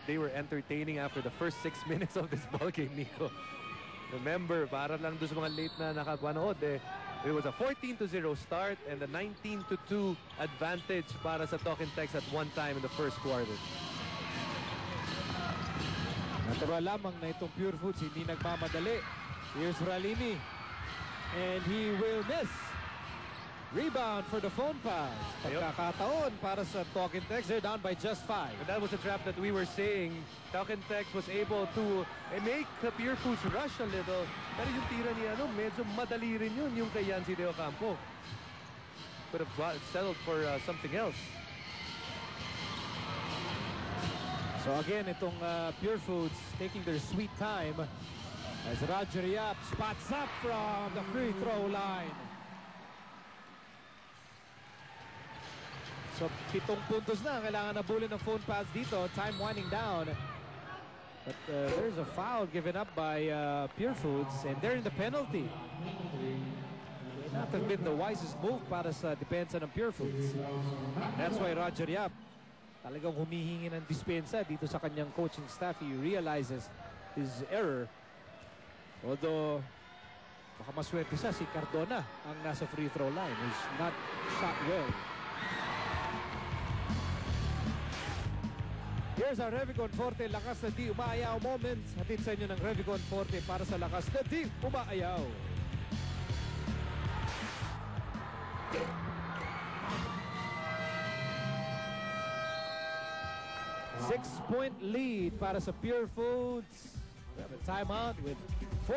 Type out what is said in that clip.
they were entertaining after the first 6 minutes of this ball game, Nico. Remember, para lang doon sa mga late na nakapanood, it was a 14-0 start and a 19-2 advantage para sa Talking Tex at one time in the first quarter. Natural lamang na itong Pure Foods hindi nagmamadali. Here's Ralini. And he will miss. Rebound for the phone pass. Pagkakataon para sa Talking Tex. They're down by just 5. But that was a trap that we were saying. Talking Tex was able to make Pure Foods rush a little. Pero yung tira niya, medyo madali rin yun yung kay Yancy De Ocampo. Could have settled for something else. So again, itong Pure Foods taking their sweet time as Roger Yap spots up from the free throw line. So 7 puntos na kailangan nabulin ng phone pass dito. Time winding down. But there's a foul given up by Pure Foods and they're in the penalty. May not have been the wisest move para sa depensa ng Pure Foods. That's why Roger Yap talagang humihingi ng dispensa dito sa kanyang coaching staff. He realizes his error. Although baka maswerte siya, si Cardona ang nasa free throw line who's not shot well. Here's our Revicon Forte Lakas na Di Umaayaw moments. Hatid sa inyo ng Revicon Forte para sa Lakas na Di Umaayaw. Six-point lead para sa Pure Foods. We have a timeout with